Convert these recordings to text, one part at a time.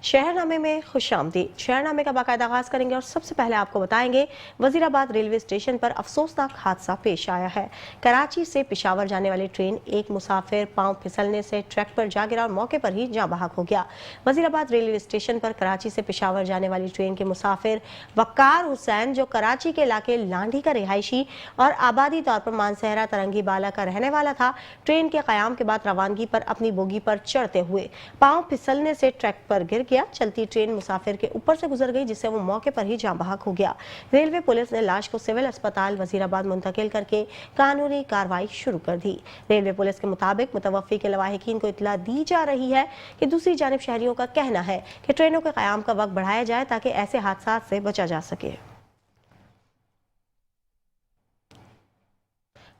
शहरनामे में खुशामदीद। शहरनामे का बाकायदा आगाज करेंगे और सबसे पहले आपको बताएंगे वजीराबाद रेलवे स्टेशन पर अफसोसनाक हादसा पेश आया है। कराची से पेशावर जाने वाली ट्रेन एक मुसाफिर पांव फिसलने से ट्रैक पर जा गिरा और मौके पर ही जाँ बहक हो गया। वजीराबाद रेलवे स्टेशन पर कराची से पेशावर जाने वाली ट्रेन के मुसाफिर वक्कार हुसैन, जो कराची के इलाके लांडी का रिहायशी और आबादी तौर पर मानसहरा तरंगी बाला का रहने वाला था, ट्रेन के कयाम के बाद रवानगी पर अपनी बोगी पर चढ़ते हुए पांव फिसलने से ट्रैक पर गिर गया। चलती ट्रेन मुसाफिर के ऊपर से गुजर गई, जिससे वो मौके पर ही जाँ बहक हो गया। रेलवे पुलिस ने लाश को सिविल अस्पताल वजीराबाद मुंतकिल करके कानूनी कार्रवाई शुरू कर दी। रेलवे पुलिस के मुताबिक मुतवफ़ी के लवाहिकीन को इत्तला दी जा रही है कि दूसरी जानिब शहरियों का कहना है कि ट्रेनों के क़याम का वक्त बढ़ाया जाए ताकि ऐसे हादसा से बचा जा सके।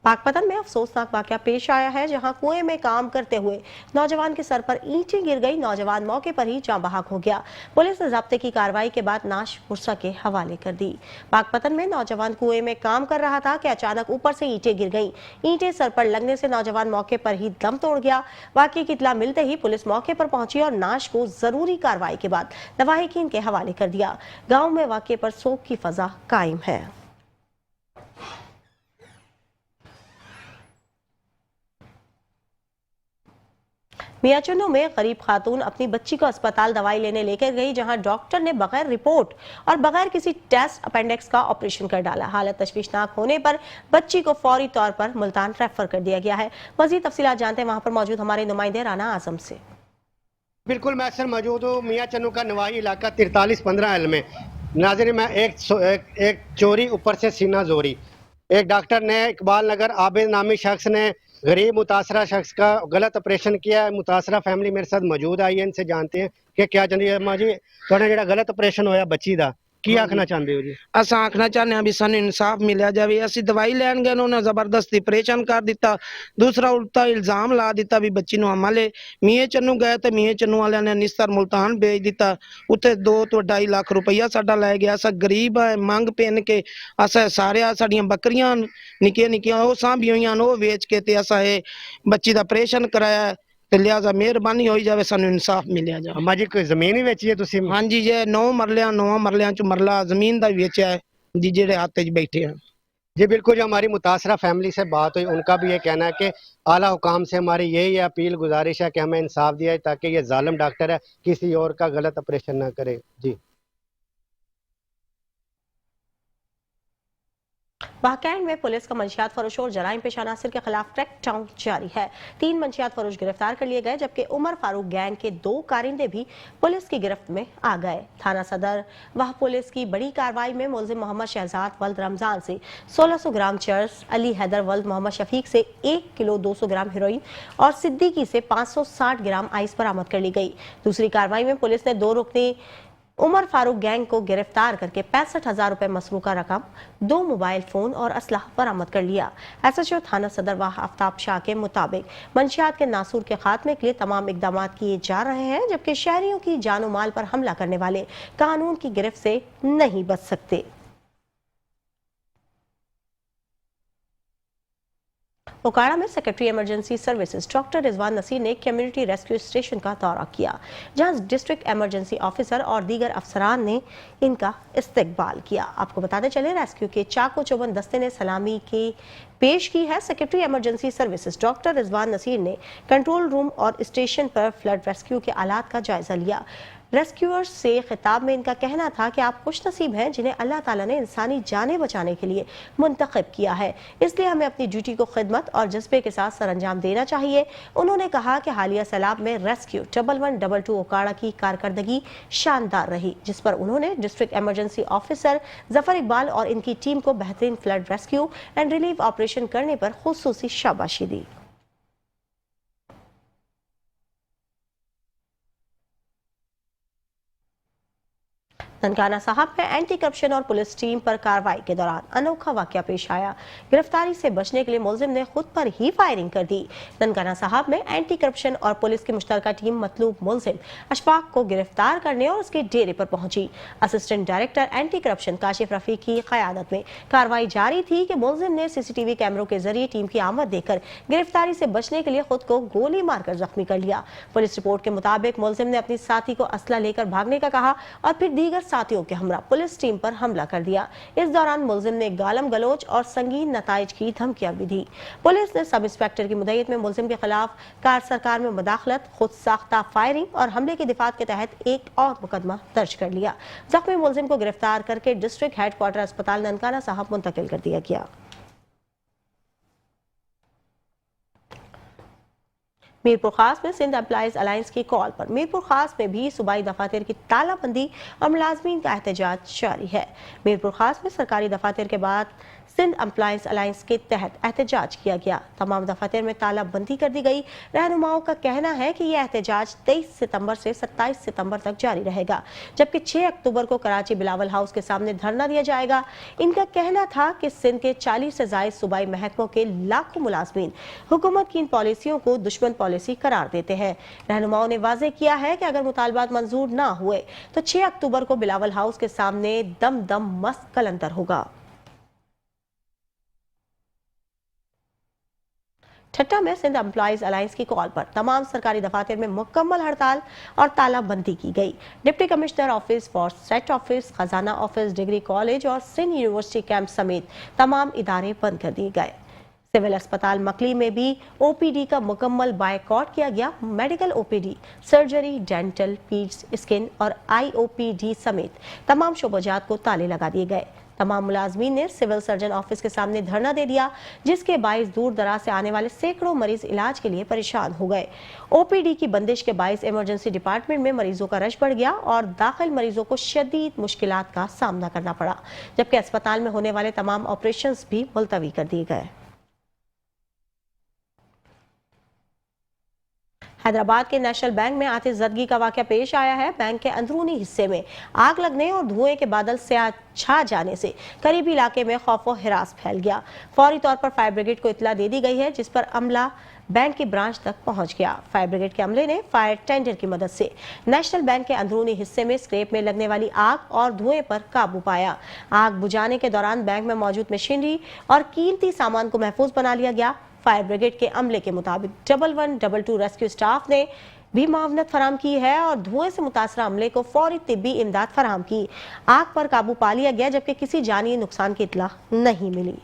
पाकपतन में अफसोसनाक वाकया पेश आया है, जहां कुएं में काम करते हुए नौजवान के सर पर ईंटें गिर गई। नौजवान मौके पर ही जाँ बहक हो गया। पुलिस ने ज़ब्ते की कार्रवाई के बाद नाश पुरसा के हवाले कर दी। पाकपतन में नौजवान कुएं में काम कर रहा था कि अचानक ऊपर से ईंटें गिर गईं। ईंटें सर पर लगने से नौजवान मौके पर ही दम तोड़ गया। वाकये की इत्तला मिलते ही पुलिस मौके पर पहुंची और नाश को जरूरी कार्रवाई के बाद लवाहिकीन के हवाले कर दिया। गाँव में वाकये पर सोग की फजा कायम है। मियाचुन्नू में गरीब खातून अपनी बच्ची को अस्पताल दवाई लेने लेकर गई, जहां डॉक्टर ने बगैर रिपोर्ट और बगैर किसी टेस्ट अपेंडिक्स का ऑपरेशन कर डाला। हालत तशवीशनाक होने पर बच्ची को फौरी तौर पर मुल्तान रेफर कर दिया गया है। मजीद तफसीलात जानते हैं वहां पर मौजूद हमारे नुमाइंदे राना आजम से। बिल्कुल, मैं अक्सर मौजूद हूँ मियाचुन्नू का नवाही इलाका 4315 एल में। नाज़रीन, मैं एक चोरी ऊपर से सीना जोरी। एक डॉक्टर ने इकबाल नगर आबिद नामी शख्स ने गरीब मुतासरा शख्स का गलत ऑपरेशन किया है। मुतासरा फैमिली मेरे साथ मौजूद आई है, इनसे जानते हैं कि क्या चल रही है। माँ जी, थोड़ा जेड़ा गलत ऑपरेशन होया बच्ची दा, की आखना चाहते हो जी? अस आखना चाहते हैं भी सानू इंसाफ मिलिया जाए। असी दवाई लैन गए, उन्होंने जबरदस्ती ऑपरेशन कर दिता। दूसरा उल्टा इल्जाम ला दिता भी बच्ची नूं हमले। मीए चन्नू गए तो मीए चन्नू वालियां ने निस्तर मुल्तान भेज दिता। उत्थे 2 ਤੋਂ 2.5 ਲੱਖ रुपया साडा लै गया। अस गरीब है, मंग पेन के अस सारे साडियां बकरियां निक्कियां निक्कियां वो सांभी होईयां, वो वेच के ते अस बच्ची दा ऑपरेशन कराया। ते लिहाजा मेहरबानी होई जावे, सानू इंसाफ मिलिया जाए। अम्मा जी, कोई जमीन ही बेची है तुसी? हाँ जी, जे 9 मरलियां च मरला जमीन दा बेचा है जी, जेड़े हाथ च बैठे हैं। जी बिल्कुल, जो हमारी मुतासरा फैमिली से बात हुई, उनका भी ये कहना है कि आला हुकाम से हमारी यही अपील गुजारिश है कि हमें इंसाफ दिया जाए ताकि ये जालिम डॉक्टर है किसी और का गलत ऑपरेशन ना करे। जी। वाकैंड में पुलिस का मंशियात फरोश और जराइम पेशा अनासर के खिलाफ क्रैक डाउन जारी है। 3 मंशियात फरोश गिरफ्तार कर लिए गए, जबकि उमर फारूक गैंग के 2 कारिंदे भी पुलिस की गिरफ्त में आ गए। थाना सदर वह पुलिस की बड़ी कार्रवाई में मुलजिम मोहम्मद शहजाद वल्द रमजान से 1600 ग्राम चर्स, अली हैदर वल्द मोहम्मद शफीक से 1 किलो 200 ग्राम हेरोइन और सिद्दीकी से 560 ग्राम आइस बरामद कर ली गई। दूसरी कार्रवाई में पुलिस ने 2 रुकनी उमर फारूक गैंग को गिरफ्तार करके 65,000 रुपए मसरूका रकम, 2 मोबाइल फोन और असलाह बरामद कर लिया। SHO थाना सदर वाह आफ्ताब शाह के मुताबिक मंशियात के नासूर के खात्मे के लिए तमाम इकदाम किए जा रहे हैं, जबकि शहरियों की जानो माल पर हमला करने वाले कानून की गिरफ्त से नहीं बच सकते। ओकाड़ा में secretary emergency services doctor Rizwan Naseer ने कम्युनिटी रेस्क्यू स्टेशन का दौरा किया, जहां डिस्ट्रिक्ट इमरजेंसी ऑफिसर और दीगर अफसरान ने इनका इस्तकबाल किया। आपको बताते चले, रेस्क्यू के चाको चौबंद दस्ते ने सलामी के पेश की है। Secretary emergency services doctor Rizwan Naseer ने कंट्रोल रूम और स्टेशन पर फ्लड रेस्क्यू के आलात का जायजा लिया। रेस्क्यूअर्स से खिताब में इनका कहना था कि आप खुश नसीब हैं जिन्हें अल्लाह ताला ने इंसानी जानें बचाने के लिए मुंतखब किया है, इसलिए हमें अपनी ड्यूटी को खिदमत और जज्बे के साथ सर अंजाम देना चाहिए। उन्होंने कहा कि हालिया सैलाब में रेस्क्यू 1112 ओकाड़ा की कारकर्दगी शानदार रही, जिस पर उन्होंने district emergency officer Zafar Iqbal और इनकी टीम को बेहतरीन flood rescue and relief operation करने पर खुसूसी शाबाशी दी। ननकाना साहब में एंटी करप्शन और पुलिस टीम पर कार्रवाई के दौरान अनोखा वाकया पेश आया। गिरफ्तारी से बचने के लिए मुलजिम ने खुद पर ही फायरिंग कर दी। ननकाना साहब में एंटी करप्शन और पुलिस की मुश्तरका टीम मतलूब मुलजिम अशफाक को गिरफ्तार करने और उसके डेरे पर पहुंची। Assistant director anti corruption Kashif Rafiq की क़यादत में कार्रवाई जारी थी कि मुलजिम ने सीसीटीवी कैमरों के जरिए टीम की आमद देकर गिरफ्तारी से बचने के लिए खुद को गोली मारकर जख्मी कर लिया। पुलिस रिपोर्ट के मुताबिक मुलजिम ने अपनी साथी को असला लेकर भागने का कहा और फिर दीगर साथियों के हमरा पुलिस टीम पर हमला कर दिया। इस दौरान मुलजिम ने गालम गलोच और संगीन नताइज की धमकियां भी दी। पुलिस ने सब इंस्पेक्टर की मुदय्यत में मुलजिम के खिलाफ कार सरकार में मुदाखलत, खुद साख्ता फायरिंग और हमले की दिफात के तहत एक और मुकदमा दर्ज कर लिया। जख्मी मुलजिम को गिरफ्तार करके डिस्ट्रिक्ट हेडक्वार्टर अस्पताल ननकाना साहब मुंतकिल कर दिया गया। मीरपुर खास में सिंध एम्प्लॉइज अलायंस की कॉल पर मीरपुर खास में भी सूबाई दफातर की तालाबंदी और मुलाजमीन का एहतजाज जारी है। मीरपुर खास में सरकारी दफातर के बाद सिंध एम्प्लॉइज अलायंस के तहत एहतजाज किया गया। तमाम दफातर में तालाबंदी कर दी गई। रहनुमाओं का कहना है कि यह एहतजाज 23 सितंबर से 27 सितंबर तक जारी रहेगा, जबकि 6 अक्टूबर को कराची बिलावल हाउस के सामने धरना दिया जाएगा। इनका कहना था कि सिंध के 40 से ज्यादा सूबाई महकमों के लाखों मुलाजमीन हुकूमत की इन पॉलिसियों को दुश्मन पॉलिसी करार देते हैं। रहनुमाओं ने वाजे किया है कि अगर मुतालबात मंजूर ना हुए तो 6 अक्टूबर को बिलावल हाउस के सामने दम दम मस्त कलंदर होगा। ठट्टा में सिंध एम्प्लॉइज अलायंस की कॉल पर तमाम सरकारी दफातर में मुकम्मल हड़ताल और तालाबंदी की गई। Deputy commissioner office, forest office, खजाना ऑफिस, डिग्री कॉलेज और सिंध यूनिवर्सिटी कैंप समेत तमाम इदारे बंद कर दिए गए। सिविल अस्पताल मकली में भी ओपीडी का मुकम्मल बायकॉट किया गया। Medical OPD, surgery, dental, पीड्स, skin और आईओपीडी समेत तमाम शोबोजात को ताले लगा दिए गए। तमाम मुलाजमीन ने सिविल सर्जन ऑफिस के सामने धरना दे दिया, जिसके बाइस दूर दराज से आने वाले सैकड़ों मरीज इलाज के लिए परेशान हो गए। ओपीडी की बंदिश के बाइस इमरजेंसी डिपार्टमेंट में मरीजों का रश बढ़ गया और दाखिल मरीजों को शदीद मुश्किलात का सामना करना पड़ा, जबकि अस्पताल में होने वाले तमाम ऑपरेशंस भी मुलतवी कर दिए गए। हैदराबाद के नेशनल बैंक में आतिशज़दगी का वाकया पेश आया है। बैंक के अंदरूनी हिस्से में आग लगने और धुएं के बादल से छा जाने से करीबी इलाके में खौफ और हिरास फैल गया। फौरी तौर पर फायर ब्रिगेड को इत्तला दे दी गई है, जिस पर अमला बैंक की ब्रांच तक पहुंच गया। फायर ब्रिगेड के अमले ने फायर टेंडर की मदद से नेशनल बैंक के अंदरूनी हिस्से में स्क्रैप में लगने वाली आग और धुएं पर काबू पाया। आग बुझाने के दौरान बैंक में मौजूद मशीनरी और कीमती सामान को महफूज बना लिया गया। फायर ब्रिगेड के अमले के मुताबिक 1112 रेस्क्यू स्टाफ ने भी मावनत फराम की है और धुएं से मुतासरा अमले को फौरी तिब्बी इमदाद फराम की। आग पर काबू पा लिया गया, जबकि किसी जानी नुकसान की इत्तला नहीं मिली।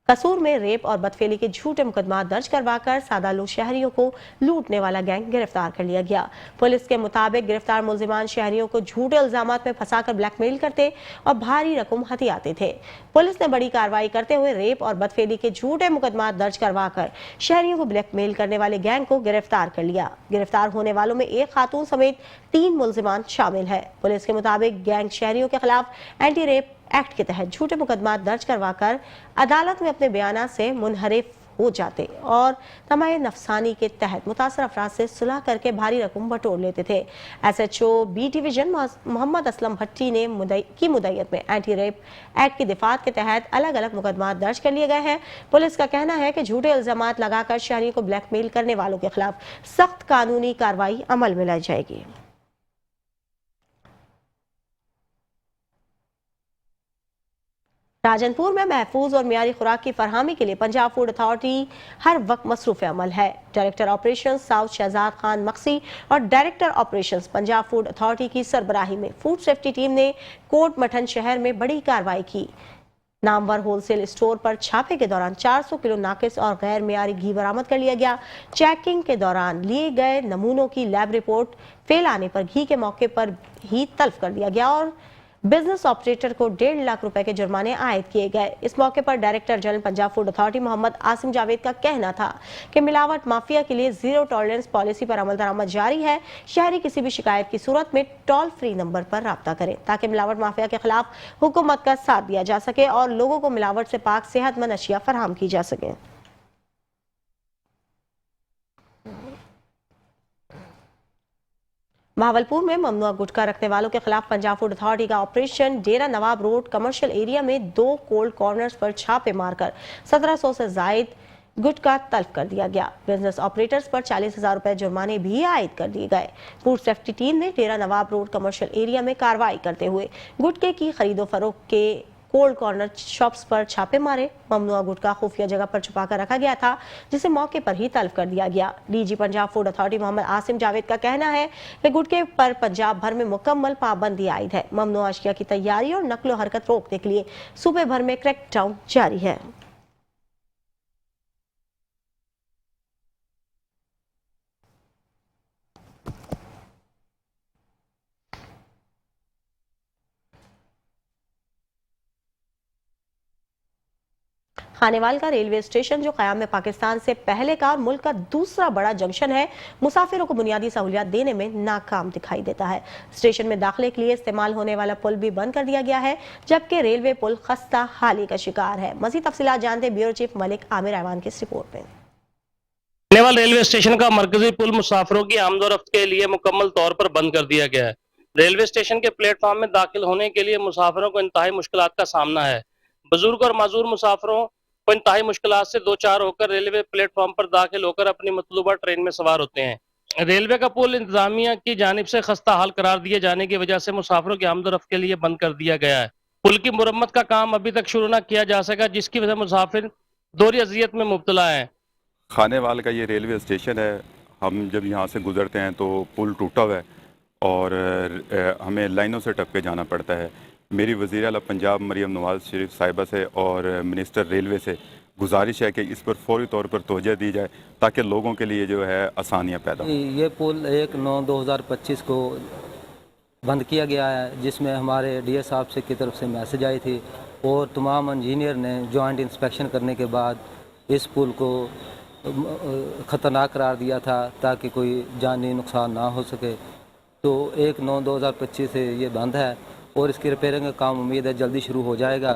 कसूर में रेप और बदफेली के झूठे मुकदमा दर्ज करवाकर सादालू शहरियों को लूटने वाला गैंग गिरफ्तार कर लिया गया। पुलिस के मुताबिक गिरफ्तार मुलजिमान शहरियों को झूठे इल्जामात में फंसाकर ब्लैकमेल करते और भारी रकम हथियाते थे। पुलिस ने बड़ी कार्रवाई करते हुए रेप और बदफेली के झूठे मुकदमा दर्ज करवाकर शहरियों को ब्लैकमेल करने वाले गैंग को गिरफ्तार कर लिया। गिरफ्तार होने वालों में एक खातून समेत 3 मुलजिमान शामिल है। पुलिस के मुताबिक गैंग शहरियों के खिलाफ एंटी रेप एक्ट के तहत झूठे मुकदमा दर्ज करवाकर अदालत में अपने बयाना से मुनहरिफ हो जाते और तमाम नफसानी के तहत मुतासर अफराद से सुलह करके भारी रकम बटोर लेते थे। SHO B division Mohammad Aslam Bhatti ने मुदय्यत में एंटी रेप एक्ट की दिफात के तहत अलग अलग मुकदमा दर्ज कर लिए गए हैं। पुलिस का कहना है कि झूठे इल्जामात लगाकर शहरियों को ब्लैकमेल करने वालों के खिलाफ सख्त कानूनी कार्रवाई अमल में लाई जाएगी। राजनपुर में महफूज और मियारी खुराक की फरहमी के लिए पंजाब फूड अथॉरिटी हर वक्त मसरूफ अमल है। Director operation south Shahzad Khan मक्सी और director operations Punjab food authority की सरबराही में फूड सेफ्टी टीम ने कोट मठन शहर में बड़ी कार्रवाई की। नामवर होलसेल स्टोर पर छापे के दौरान 400 किलो नाकिस और गैर मियारी घी बरामद कर लिया गया। चेकिंग के दौरान लिए गए नमूनों की लैब रिपोर्ट फेल आने पर घी के मौके पर ही तल्फ कर दिया गया और बिजनेस ऑपरेटर को 1.5 लाख रुपए के जुर्माने आयद किए गए। इस मौके पर director general Punjab food authority Mohammad Asim Javed का कहना था कि मिलावट माफिया के लिए जीरो टॉलरेंस पॉलिसी पर अमल दरामद जारी है। शहरी किसी भी शिकायत की सूरत में टोल फ्री नंबर पर राब्ता करें ताकि मिलावट माफिया के खिलाफ हुकूमत का साथ दिया जा सके और लोगों को मिलावट से पाक सेहतमंद अशिया फराहम की जा सके। भावलपुर में ममनुआ गुटखा रखने वालों के खिलाफ पंजाब फूड अथॉरिटी का ऑपरेशन डेरा नवाब रोड कमर्शियल एरिया में 2 कोल्ड कॉर्नर्स पर छापे मारकर 1700 से जायद गुटखा तल्फ कर दिया गया। बिजनेस ऑपरेटर्स पर 40,000 रुपए जुर्माने भी आयद कर दिए गए। फूड सेफ्टी टीम ने डेरा नवाब रोड कमर्शियल एरिया में कार्रवाई करते हुए गुटखे की खरीदो फरोख्त के कोल्ड कॉर्नर शॉप्स पर छापे मारे। ममनुआ गुटखा खुफिया जगह पर छुपा कर रखा गया था, जिसे मौके पर ही तल्फ कर दिया गया। DG Punjab food authority Mohammad Asim Javed का कहना है कि गुटखे पर पंजाब भर में मुकम्मल पाबंदी आयद है। ममनुआ अशिया की तैयारी और नकलो हरकत रोकने के लिए सूबे भर में क्रैकडाउन जारी है। खानेवाल का रेलवे स्टेशन जो क़याम में पाकिस्तान से पहले का और मुल्क का दूसरा बड़ा जंक्शन है, मुसाफिरों को बुनियादी सहूलियात देने में नाकाम दिखाई देता है। स्टेशन में दाखिले के लिए इस्तेमाल होने वाला पुल भी बंद कर दिया गया है, जबकि रेलवे पुल खस्ता हाली का शिकार है। मज़ीद तफसीलात जानते ब्यूरो चीफ मलिक आमिर ऐवान की इस रिपोर्ट में। खानेवाल रेलवे स्टेशन का मरकजी पुल मुसाफिरों की आमदोरफ्त के लिए मुकम्मल तौर पर बंद कर दिया गया है। रेलवे स्टेशन के प्लेटफॉर्म में दाखिल होने के लिए मुसाफिरों को इंतहाई मुश्किलात का सामना है। बुजुर्ग और माजूर मुसाफिरों को इंतहाई मुश्किलात से 2-4 होकर रेलवे प्लेटफॉर्म पर दाखिल होकर अपनी मतलूबा ट्रेन में सवार होते हैं। रेलवे का पुल इंतजामिया की जानिब से खस्ता हाल करार दिए जाने की वजह से मुसाफिरों की आमदोरफ्त के लिए बंद कर दिया गया है। पुल की मुरम्मत का काम अभी तक शुरू न किया जा सका, जिसकी वजह मुसाफिर दोहरी अजियत में मुब्तला है। खानेवाल का ये रेलवे स्टेशन है। हम जब यहाँ से गुज़रते हैं तो पुल टूटा हुआ है और हमें लाइनों से टप के जाना पड़ता है। मेरी वज़ीर आला पंजाब मरियम नवाज़ शरीफ साहिबा से और मिनिस्टर रेलवे से गुजारिश है कि इस पर फौरी तौर पर तवज्जो दी जाए ताकि लोगों के लिए जो है आसानियाँ पैदा हों। ये पुल 1/9/2025 को बंद किया गया है, जिसमें हमारे डीए साहब से की तरफ से मैसेज आई थी और तमाम इंजीनियर ने जॉइंट इंस्पेक्शन करने के बाद इस पुल को ख़तरनाक करार दिया था ताकि कोई जानी नुकसान ना हो सके। तो 1/9/2025 से ये बंद है और इसकी रिपेयरिंग का काम उम्मीद है जल्दी शुरू हो जाएगा।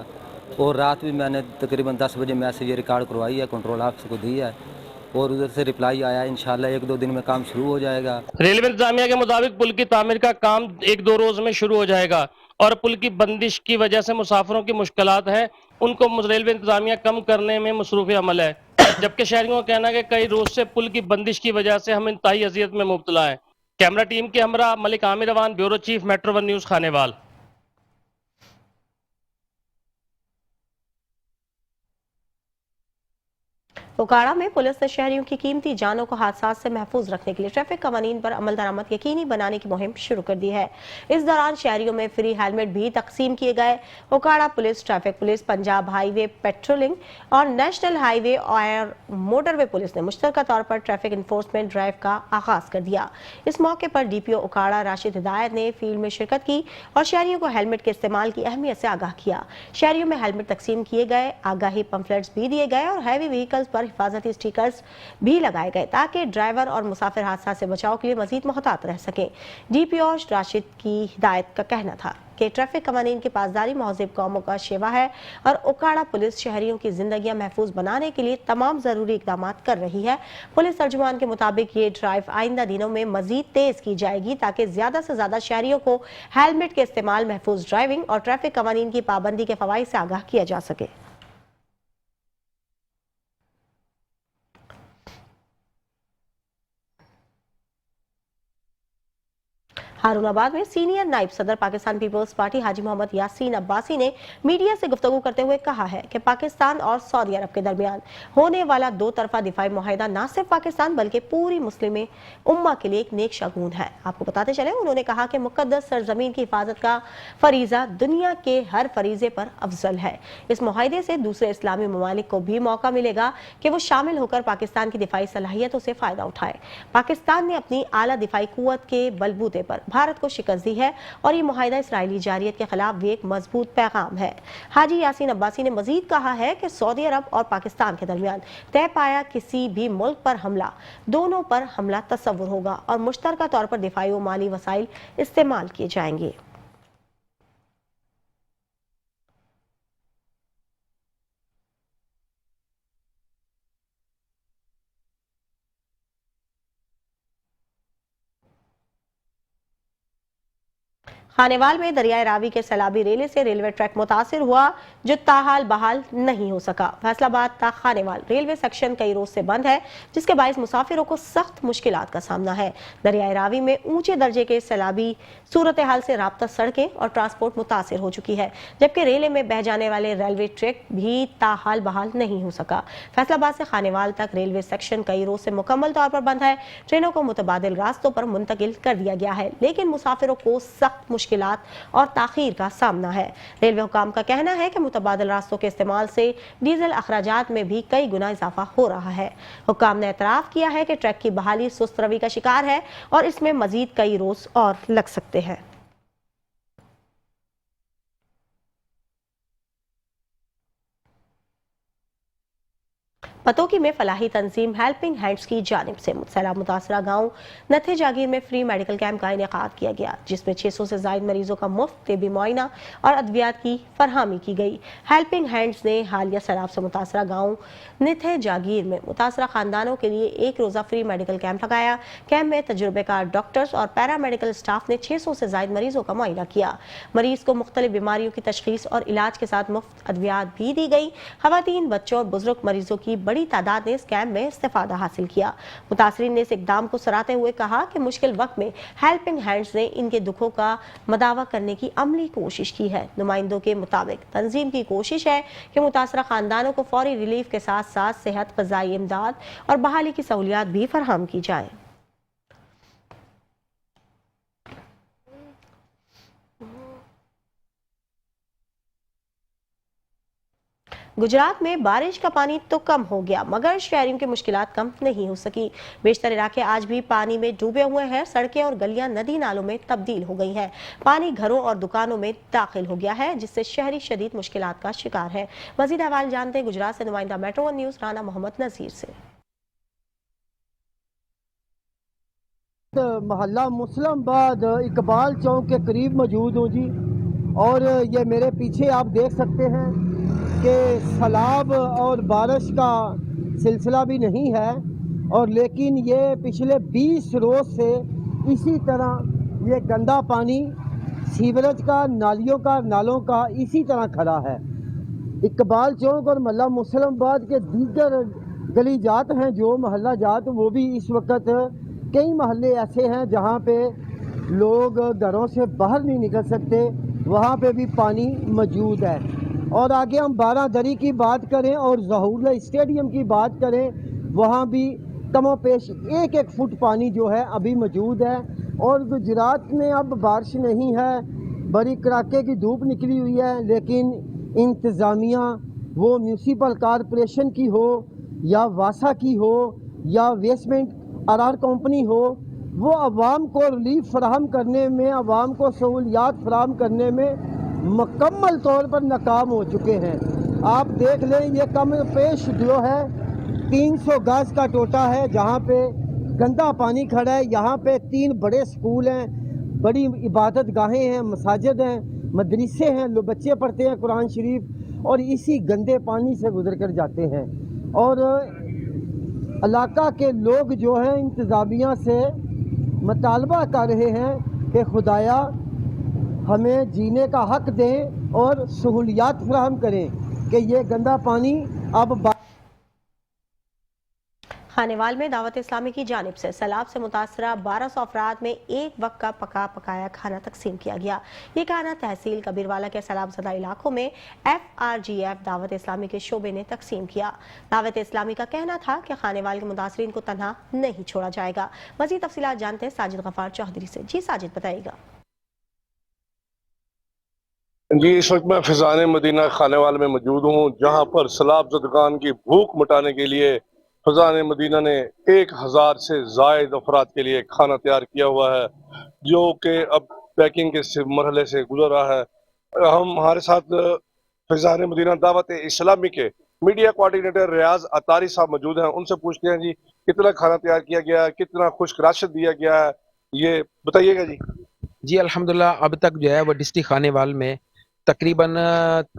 और रात भी मैंने तकरीबन 10 बजे मैसेज ये रिकॉर्ड करवाई है, कंट्रोल ऑफिस को दी है और उधर से रिप्लाई आया है। इंशाल्लाह 1-2 दिन में काम शुरू हो जाएगा। रेलवे इंतजामिया के मुताबिक पुल की तामीर का काम 1-2 रोज में शुरू हो जाएगा और पुल की बंदिश की वजह से मुसाफिरों की मुश्किलात है, उनको रेलवे इंतजामिया कम करने में मसरूफ़ अमल है। जबकि शहरियों का कहना है कि कई रोज से पुल की बंदिश की वजह से हम इंतहाई अजियत में मुब्तला है। कैमरा टीम के हमरा Malik Aamir Awan, bureau chief, metro 1 news, Khanewal. Okara में पुलिस ने शहरियों की कीमती जानों को हादसा से महफूज रखने के लिए ट्रैफिक कवानीन पर अमल दरामद यकीनी बनाने की मुहिम शुरू कर दी है। इस दौरान शहरियों में फ्री हेलमेट भी तकसीम किए गए। उकाड़ा police, traffic police, Punjab highway patrolling और नेशनल हाईवे और मोटरवे पुलिस ने मुश्तरका तौर पर ट्रैफिक इन्फोर्समेंट ड्राइव का आगाज कर दिया। इस मौके पर डीपीओ उकाड़ा राशिद हिदायत ने फील्ड में शिरकत की और शहरियों को हेलमेट के इस्तेमाल की अहमियत से आगाह किया। शहरियों में हेलमेट तकसीम किए गए, आगाही पम्फलेट्स भी दिए गए और हैवी व्हीकल्स पर हिफाजती स्टिकर्स भी लगाए गए ताकि ड्राइवर और मुसाफिर हादसा से बचाव के लिए मजीद मुहतात रह सकें। डीपीओ राशिद की हिदायत का कहना था कि ट्रैफिक कवानीन की पासदारी महज़िब कौमों का शेवा है और उकाड़ा पुलिस शहरियों की जिंदगियां महफूज बनाने के लिए तमाम जरूरी इकदाम कर रही है। पुलिस तर्जुमान के मुताबिक ये ड्राइव आइंदा दिनों में मजीद तेज की जाएगी ताकि ज्यादा से ज्यादा शहरियों को हेलमेट के इस्तेमाल, महफूज ड्राइविंग और ट्रैफिक कवानीन की पाबंदी के फवाइद से आगाह किया जा सके। हारूनाबाद में सीनियर नायब सदर पाकिस्तान पीपल्स पार्टी हाजी मोहम्मद यासीन अब्बासी ने मीडिया से गुफ्तगू करते हुए कहा है कि पाकिस्तान और सऊदी अरब के दरमियान होने वाला 2 तरफा दिफाई मुआहिदा न सिर्फ पाकिस्तान बल्कि पूरी मुस्लिम उम्मा के लिए एक नेक शगुन है। आपको बताते चले, उन्होंने कहा कि मुकद्दस सरजमीन की हिफाजत का फरीजा दुनिया के हर फरीजे पर अफजल है। इस मुआहिदे से दूसरे इस्लामी ममालिक को भी मौका मिलेगा कि वो शामिल होकर पाकिस्तान की दिफाई सलाहियतों से फायदा उठाए। पाकिस्तान ने अपनी आला दिफाई कुव्वत के बलबूते पर भारत को शिकस्त दी है और ये मुआहिदा इसराइली जारियत के खिलाफ भी एक मजबूत पैगाम है। हाजी यासीन अब्बासी ने मजीद कहा है कि सऊदी अरब और पाकिस्तान के दरमियान तय पाया किसी भी मुल्क पर हमला, दोनों पर हमला तस्वुर होगा और मुश्तरका तौर पर दिफाई और माली वसाइल इस्तेमाल किए जाएंगे। खानेवाल में दरियाए रावी के सैलाबी रेले से रेलवे ट्रैक मुतासिर हुआ, जो ताहाल बहाल नहीं हो सका। फैसलाबाद ता खानेवाल रेलवे सेक्शन कई रोज से बंद है, जिसके बायस मुसाफिरों को सख्त मुश्किलात का सामना है। दरियाए रावी में ऊंचे दर्जे के सैलाबी सूरत हाल से राब्ता सड़कें और ट्रांसपोर्ट मुतासिर हो चुकी है, जबकि रेले में बह जाने वाले रेलवे ट्रैक भी ताहाल बहाल नहीं हो सका। फैसलाबाद से खानेवाल तक रेलवे सेक्शन कई रोज से मुकम्मल तौर पर बंद है। ट्रेनों को मुतबादिल रास्तों पर मुंतकिल कर दिया गया है, लेकिन मुसाफिरों को सख्त मुश्किलात और ताखीर का सामना है। रेलवे हुकाम का कहना है कि मुतबादिल रास्तों के इस्तेमाल से डीजल अखराजात में भी कई गुना इजाफा हो रहा है। हुकाम ने एतराफ किया है कि ट्रैक की बहाली सुस्त रवि का शिकार है और इसमें मजीद कई रोज और लग सकते हैं। पतोकी में फलाही तंजीम हेल्पिंग हैंड्स की जानिब से सैलाब मुतासरा गांव नथे जागीर में फ्री मेडिकल कैंप का इनेकाद किया गया, जिसमें 600 से ज्यादा मरीजों का मुफ्त तिबी मुआयना और अद्वियात की फरहमी की गई। हेल्पिंग हैंड्स ने हालिया सैलाब से मुतासरा गांव नथे जागीर में मुतासरा खानदानों के लिए एक रोज़ा फ्री मेडिकल कैंप लगाया। कैंप में तजुर्बेकार डॉक्टर्स और पैरामेडिकल स्टाफ ने 600 से ज्यादा मरीजों का मुआयना किया। मरीज को मुख्तलिफ बीमारियों की तशखीस और इलाज के साथ मुफ्त अद्वियात भी दी गई। खवातीन, बच्चों और बुजुर्ग मरीजों की बड़ी तादाद ने इस कैंप में इस्तेफादा हासिल किया। मुतासरीन ने इस इकदाम को सराहते हुए कहा कि मुश्किल वक्त में हेल्पिंग हैंड्स ने इनके दुखों का मदावा करने की अमली कोशिश की है। नुमाइंदों के मुताबिक तंजीम की कोशिश है कि मुतासरा खानदानों को फौरी रिलीफ के साथ साथ सेहत, ग़िज़ाई इमदाद और बहाली की सहूलियात भी फराहम की जाए। गुजरात में बारिश का पानी तो कम हो गया, मगर शहरियों की मुश्किलात कम नहीं हो सकी। बेशतर इलाके आज भी पानी में डूबे हुए हैं। सड़कें और गलियां नदी नालों में तब्दील हो गई हैं। पानी घरों और दुकानों में दाखिल हो गया है, जिससे शहरी शदीद मुश्किलात का शिकार है। मजीद अहवाल जानते हैं गुजरात से नुमाइंदा metro one news Rana Mohammad Nazir से। मोहल्ला मुसलमाबाद इकबाल चौक के करीब मौजूद हूँ जी, और ये मेरे पीछे आप देख सकते हैं कि सैलाब और बारिश का सिलसिला भी नहीं है, और लेकिन ये पिछले 20 रोज़ से इसी तरह ये गंदा पानी सीवरेज का, नालियों का, नालों का इसी तरह खड़ा है। इकबाल चौक और मोहल्ला मुसलमाबाद के दीगर गली जात हैं जो मोहल्ला जात, वो भी इस वक्त कई मोहल्ले ऐसे हैं जहाँ पे लोग घरों से बाहर नहीं निकल सकते, वहाँ पे भी पानी मौजूद है। और आगे हम बारादरी की बात करें और ज़हूर स्टेडियम की बात करें, वहाँ भी कमोपेश 1-1 फुट पानी जो है अभी मौजूद है। और गुजरात में अब बारिश नहीं है, बड़ी कड़ाके की धूप निकली हुई है, लेकिन इंतज़ामिया वो म्यूनसिपल कॉरपोरेशन की हो या वासा की हो या वेस्टमेंट आर कंपनी हो, वो अवाम को रिलीफ फराहम करने में, अवाम को सहूलियात फराहम करने में मुकम्मल तौर पर नाकाम हो चुके हैं। आप देख लें, ये कम पेश जो है 300 गज का टोटा है जहाँ पे गंदा पानी खड़ा है। यहाँ पे 3 बड़े स्कूल हैं, बड़ी इबादत गाहें हैं, मसाजिद हैं, मदरसे हैं, लोग बच्चे पढ़ते हैं कुरान शरीफ, और इसी गंदे पानी से गुजर कर जाते हैं। और इलाका के लोग जो हैं इंतज़ामिया से मुतालबा कर रहे हैं कि खुदाया हमें जीने का हक दें और सहूलियात फराहम करें कि ये गंदा पानी अब खानेवाल में दावत इस्लामी की जानिब से सैलाब से मुतासरा 1200 अफराद में एक वक्त का पका पकाया खाना तकसीम किया गया। ये खाना तहसील कबीरवाला के सैलाब ज़दा इलाकों में FRGF दावत इस्लामी के शोबे ने तकसीम किया। दावत इस्लामी का कहना था कि खानेवाल के मुतासरीन को तन्हा नहीं छोड़ा जाएगा। मज़ीद तफसीलात जानते हैं साजिद गफार चौधरी से। जी साजिद, बताइएगा। जी, इस वक्त मैं फिजान मदीना खानेवाल में मौजूद हूँ, जहाँ पर सैलाब ज़दगान की भूख मिटाने के लिए फिजान मदीना ने 1000 से ज़ायद अफराद के लिए खाना तैयार किया हुआ है, जो कि अब पैकिंग के मरहले से गुजर रहा है। हमारे साथ फिजान मदीना दावत इस्लामी के मीडिया कोऑर्डिनेटर रियाज अतारी साहब मौजूद हैं। उनसे पूछते हैं जी, कितना खाना तैयार किया गया है, कितना खुश्क राशन दिया गया है, ये बताइएगा जी। जी अल्हम्दुलिल्लाह, अब तक जो है वो डिस्ट्रिक्ट खानेवाल में तकरीबन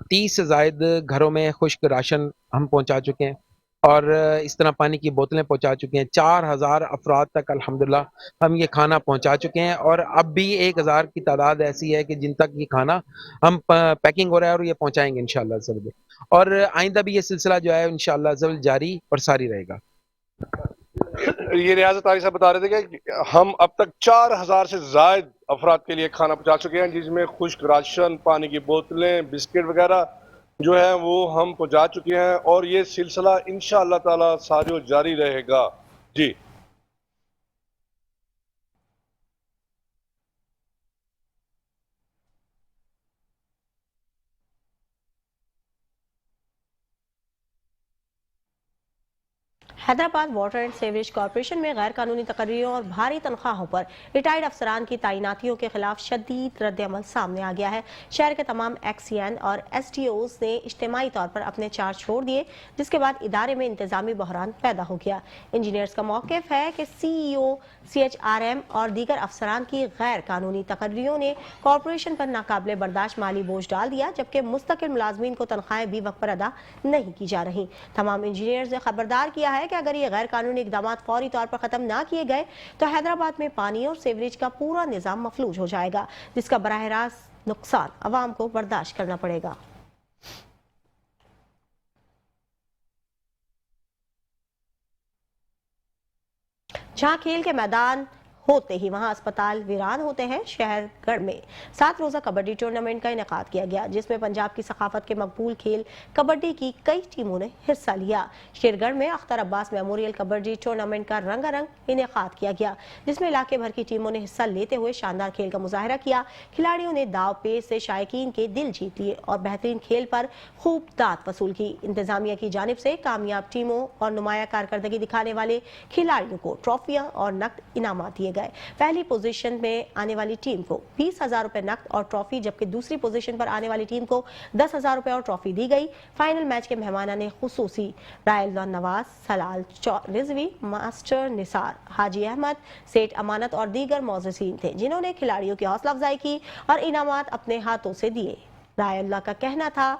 30 से ज़ायद घरों में खुश्क राशन हम पहुंचा चुके हैं। और इस तरह पानी की बोतलें पहुंचा चुके हैं। 4000 अफराद तक अल्हम्दुलिल्लाह हम ये खाना पहुंचा चुके हैं, और अब भी 1000 की तादाद ऐसी है कि जिन तक ये खाना हम पैकिंग हो रहा है और ये पहुंचाएंगे इंशाअल्लाह ज़रूर। और आइंदा भी ये सिलसिला जो है इंशाअल्लाह ज़रूर जारी और सारी रहेगा। ये रियासत तारिक साहब बता रहे थे कि हम अब तक 4000 से जायद अफराद के लिए खाना पहुंचा चुके हैं, जिसमें खुश्क राशन, पानी की बोतलें, बिस्किट वगैरह जो है वो हम पहुंचा चुके हैं, और ये सिलसिला इंशाअल्लाह ताला सारी और जारी रहेगा। जी Hyderabad water and sewerage corporation में गैर कानूनी तकर्रियों और भारी तनख्वाहों पर रिटायर्ड अफसरान की तैनातियों के खिलाफ शदीद रद्द-ए-अमल सामने आ गया है। शहर के तमाम एक्सईएन और एसडीओज ने इज्तिमाई तौर पर अपने चार्ज छोड़ दिए, जिसके बाद इदारे में इंतजामी बहरान पैदा हो गया। इंजीनियर्स का मौक़िफ़ है कि सीईओ, सीएचआरएम और दीगर अफसरान की गैर कानूनी तकर्रियों ने कॉरपोरेशन पर नाकाबिले बर्दाश्त माली बोझ डाल दिया, जबकि मुस्तकिल मुलाजमीन को तनख्वाहें भी वक्त पर अदा नहीं की जा रही। तमाम इंजीनियर्स ने खबरदार किया है कि अगर ये गैर कानूनी इक़दाम फौरी तौर पर खत्म ना किए गए तो हैदराबाद में पानी और सीवरेज का पूरा निज़ाम मफलूज हो जाएगा, जिसका बराह रास्त नुकसान अवाम को बर्दाश्त करना पड़ेगा। जहां खेल के मैदान होते ही वहां अस्पताल वीरान होते हैं। शहरगढ़ में 7 रोज़ा कबड्डी टूर्नामेंट का इनेकाद किया गया, जिसमें पंजाब की सकाफत के मकबूल खेल कबड्डी की कई टीमों ने हिस्सा लिया। शेरगढ़ में अख्तर अब्बास मेमोरियल कबड्डी टूर्नामेंट का रंगारंग इनेकाद किया गया, जिसमें इलाके भर की टीमों ने हिस्सा लेते हुए शानदार खेल का मुजाहरा किया। खिलाड़ियों ने दाव पेच से शायकीन के दिल जीत लिए और बेहतरीन खेल पर खूब दाद वसूल की। इंतजामिया की जानिब से कामयाब टीमों और नुमाया कारकर्दगी दिखाने वाले खिलाड़ियों को ट्रॉफियां और नकद इनामात दिए गए। पहली पोजीशन में आने वाली टीम को 20,000 रुपए नकद और ट्रॉफी, जबकि दूसरी पोजीशन पर आने वाली टीम को 10,000 रुपए और ट्रॉफी दी गई। फाइनल मैच के मेहमानाने खुसूसी रायल नवाज, सलाल रिजवी, मास्टर निसार, हाजी अहमद, सेठ अमानत और दीगर मौजूदीन थे, जिन्होंने खिलाड़ियों की हौसला अफजाई की और इनामात अपने हाथों से दिए। रायल्ला का कहना था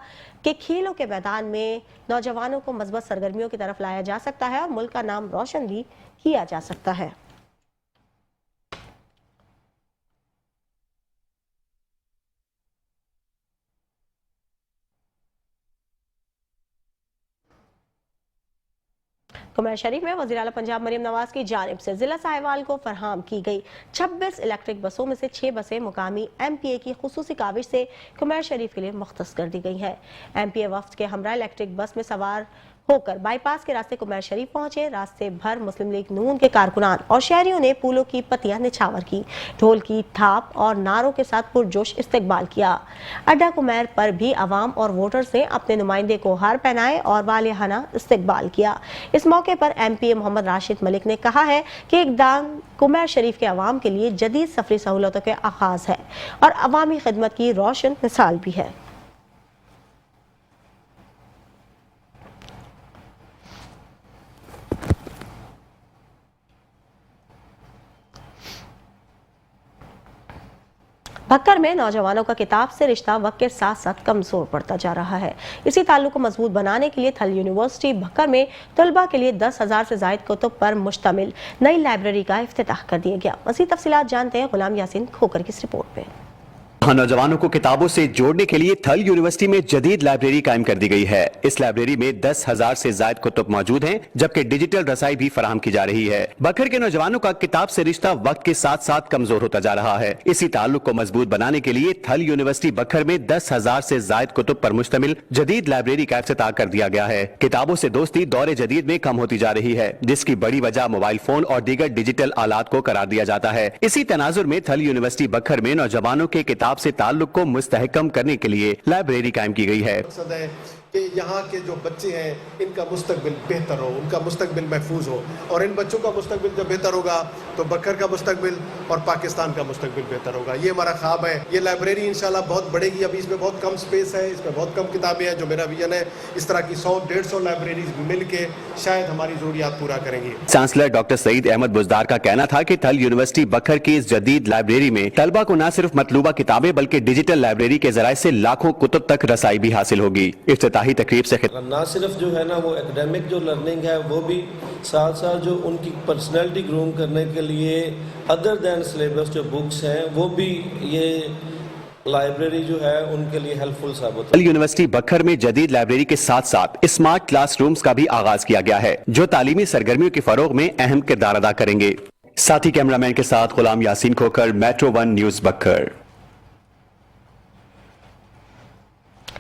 कि खेलों के मैदान में नौजवानों को मज़बूत सरगर्मियों की तरफ लाया जा सकता है और मुल्क का नाम रोशन भी किया जा सकता है। कुमार शरीफ में वज़ीर आला पंजाब मरियम नवाज की जानिब से जिला साहिवाल को फरहम की गई 26 इलेक्ट्रिक बसों में से 6 बसें मुकामी एमपीए की खुसूसी काविश से कुमार शरीफ के लिए मुख्तस कर दी गई हैं। एमपीए वफ्द के हमरा इलेक्ट्रिक बस में सवार होकर बाईपास के रास्ते कुमार शरीफ पहुंचे। रास्ते भर मुस्लिम लीग नून के कारकुनान और शहरियों ने फूलों की पत्तियां निछावर की, ढोल की थाप और नारों के साथ पुरजोश इस्तकबाल किया। अड्डा कुमार पर भी अवाम और वोटर्स ने अपने नुमाइंदे को हार पहनाए और वालिहाना इस्तकबाल किया। इस मौके पर एमपीए मोहम्मद राशिद मलिक ने कहा है कि इक़दाम कुमार शरीफ के अवाम के लिए जदीद सफरी सहूलतों के आगाज है और अवामी खिदमत की रोशन मिसाल भी है। भक्कर में नौजवानों का किताब से रिश्ता वक्त के साथ साथ कमजोर पड़ता जा रहा है। इसी ताल्लुक को मजबूत बनाने के लिए थल यूनिवर्सिटी भक्कर में तलबा के लिए 10,000 से जायद कुतुब पर मुश्तमिल नई लाइब्रेरी का इफ्तिताह कर दिया गया। मज़ीद तफसीलात जानते हैं गुलाम यासीन खोकर की इस रिपोर्ट में। नौजवानों को किताबों से जोड़ने के लिए थल यूनिवर्सिटी में जदीद लाइब्रेरी कायम कर दी गई है। इस लाइब्रेरी में 10,000 से जायद कुतुब मौजूद हैं, जबकि डिजिटल रसाई भी फराहम की जा रही है। बखर के नौजवानों का किताब से रिश्ता वक्त के साथ साथ कमजोर होता जा रहा है। इसी ताल्लुक को मजबूत बनाने के लिए थल यूनिवर्सिटी बखर में 10,000 से जायद कुतुब पर मुश्तमिल जदीद लाइब्रेरी का इफ्तिताह कर दिया गया है। किताबों से दोस्ती दौरे जदीद में कम होती जा रही है, जिसकी बड़ी वजह मोबाइल फोन और दीगर डिजिटल आलात को करार दिया जाता है। इसी तनाजुर में थल यूनिवर्सिटी बखर में नौजवानों के किताब से ताल्लुक को मुस्तहकम करने के लिए लाइब्रेरी कायम की गई है। कि यहाँ के जो बच्चे हैं इनका मुस्तकबिल बेहतर हो, उनका मुस्तकबिल महफूज हो, और इन बच्चों का मुस्तकबिल जब बेहतर होगा तो बखर का मुस्तकबिल और पाकिस्तान का मुस्तकबिल बेहतर होगा। ये हमारा ख्वाब है। ये लाइब्रेरी इंशाल्लाह बहुत बढ़ेगी। अभी इसमें बहुत कम स्पेस है, इसमें बहुत कम किताबें हैं। जो मेरा विजन है, इस तरह की 100-150 लाइब्रेरी मिल के शायद हमारी जरूरियात पूरा करेंगी। चांसलर डॉक्टर सईद अहमद बुजदार का कहना था कि थल यूनिवर्सिटी बखर की इस जदीद लाइब्रेरी में तलबा को न सिर्फ मतलूबा किताबें बल्कि डिजिटल लाइब्रेरी के जराये से लाखों कुतुब तक रसाई भी हासिल होगी। इफ्तिताह افتتاحی تقریب سے نہ صرف جو ہے نا وہ ایکڈیمک جو لرننگ ہے وہ بھی ساتھ ساتھ جو ان کی پرسنالٹی گروم کرنے کے لیے ادر دین سلیبس جو بکس ہیں وہ بھی یہ لائبریری جو ہے ان کے لیے ہیلپ فل ثابت ہے۔ یونیورسٹی بکھر میں جدید لائبریری کے ساتھ ساتھ اسمارٹ کلاس رومز کا بھی آغاز کیا گیا ہے جو تعلیمی سرگرمیوں کے فروغ میں اہم کردار ادا کریں گے۔ ساتھی کیمرامین کے ساتھ غلام یاسین کھوکر، میٹرو 1 نیوز بکھر۔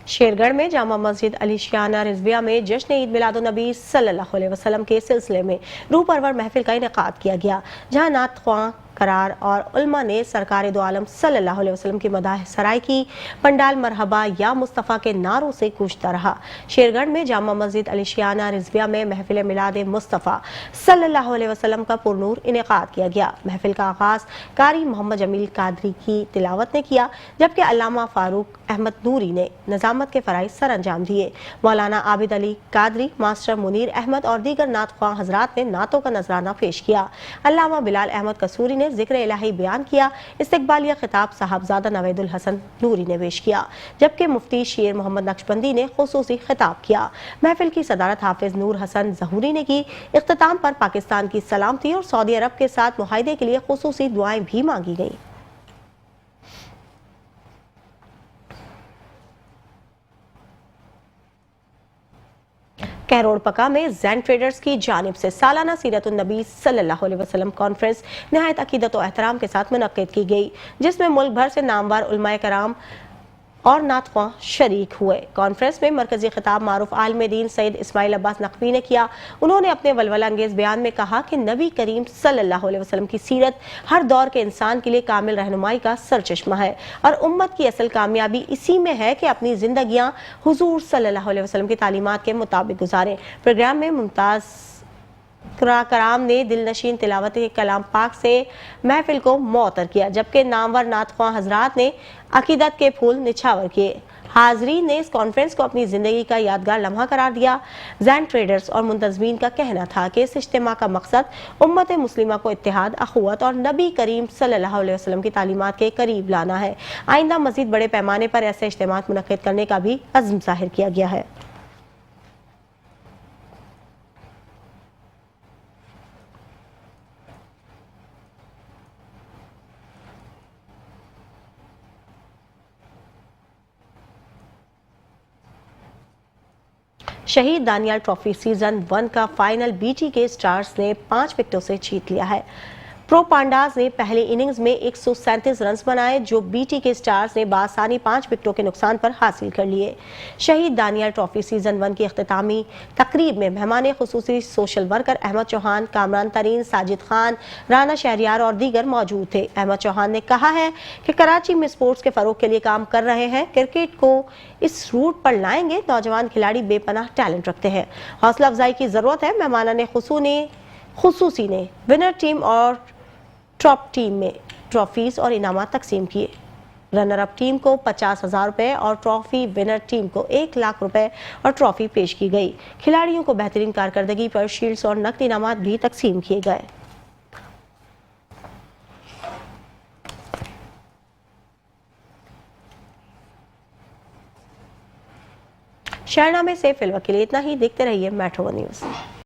شیرگڑھ میں جامع مسجد علی شیانہ رضویہ میں جشن عید میلاد النبی صلی اللہ علیہ وسلم کے سلسلے میں روح پرور محفل کا انعقاد کیا گیا، جہاں نعت خواں قرار اور علماء نے سرکار دو عالم صلی اللہ علیہ وسلم کی مداح سرائی کی۔ پنڈال مرحبا یا مصطفیٰ کے نعروں سے گونجتا رہا۔ شیرگڑھ میں جامع مسجد علی شیانہ رضویہ میں محفل میلاد مصطفیٰ صلی اللہ علیہ وسلم کا پرنور انعقاد کیا گیا۔ محفل کا آغاز قاری محمد جمیل قادری کی تلاوت نے کیا، جبکہ علامہ فاروق احمد نوری نے نظامت کے فرائض سر انجام دیے۔ مولانا عابد علی قادری، ماسٹر منیر احمد اور دیگر نعت خواں حضرات نے نعتوں کا نذرانہ پیش کیا۔ علامہ بلال احمد قصوری نے ذکر الہی بیان کیا۔ استقبالیہ خطاب صاحبزادہ نوید الحسن نوری نے پیش کیا، جبکہ مفتی شیر محمد نقشبندی نے خصوصی خطاب کیا۔ محفل کی صدارت حافظ نور حسن ظہوری نے کی۔ اختتام پر پاکستان کی سلامتی اور سعودی عرب کے ساتھ معاہدے کے لیے خصوصی دعائیں بھی مانگی گئیں۔ کہروڑ پکا میں زین ٹریڈرز کی جانب سے سالانہ سیرت النبی صلی اللہ علیہ وسلم کانفرنس نہایت عقیدت و احترام کے ساتھ منعقد کی گئی، جس میں ملک بھر سے نامور علماء کرام اور نعت خواں شریک ہوئے۔ کانفرنس میں مرکزی خطاب معروف عالم دین سید اسماعیل عباس نقوی نے کیا۔ انہوں نے اپنے ولولہ انگیز بیان میں کہا کہ نبی کریم صلی اللہ علیہ وسلم کی سیرت ہر دور کے انسان کے لیے کامل رہنمائی کا سرچشمہ ہے، اور امت کی اصل کامیابی اسی میں ہے کہ اپنی زندگیاں حضور صلی اللہ علیہ وسلم کی تعلیمات کے مطابق گزاریں۔ پروگرام میں ممتاز کرام نے دل نشین تلاوت کلام پاک سے محفل کو معطر کیا، جبکہ نامور نعت خواں حضرات نے عقیدت کے پھول نچھاور کیے۔ حاضرین نے اس کانفرنس کو اپنی زندگی کا یادگار لمحہ قرار دیا۔ زین ٹریڈرز اور منتظمین کا کہنا تھا کہ اس اجتماع کا مقصد امت مسلمہ کو اتحاد، اخوت اور نبی کریم صلی اللہ علیہ وسلم کی تعلیمات کے قریب لانا ہے۔ آئندہ مزید بڑے پیمانے پر ایسے اجتماعات منعقد کرنے کا بھی عزم ظاہر کیا گیا ہے۔ شہید دانیال ٹرافی سیزن 1 کا فائنل بی ٹی کے سٹارز نے 5 وکٹوں سے جیت لیا ہے۔ پرو پانڈاز نے پہلی اننگز میں 137 رنز بنائے، جو بی ٹی کے سٹارز نے بآسانی 5 وکٹوں کے نقصان پر حاصل کر لیے۔ شہید دانیال ٹرافی سیزن 1 کی اختتامی تقریب میں مہمان خصوصی سوشل ورکر احمد چوہان، کامران ترین، ساجد خان، رانا شہریار اور دیگر موجود تھے۔ احمد چوہان نے کہا ہے کہ کراچی میں سپورٹس کے فروغ کے لیے کام کر رہے ہیں، کرکٹ کو اس روٹ پر لائیں گے۔ نوجوان کھلاڑی بے پناہ ٹیلنٹ رکھتے ہیں، حوصلہ افزائی کی ضرورت ہے۔ مہمانان خصوصی نے ونر ٹیم اور ٹاپ ٹیم میں ٹرافیز اور انعامات تقسیم کیے۔ رنر اپ ٹیم کو 50,000 روپے اور ٹرافی ونر ٹیم کو 1 لاکھ روپے اور ٹرافی پیش کی گئی۔ کھلاڑیوں کو بہترین کارکردگی پر شیلڈز اور نقد انعامات بھی تقسیم کیے گئے۔ شہرنامے سے فی الوقت کے لیے اتنا ہی۔ دیکھتے رہیے میٹرو نیوز۔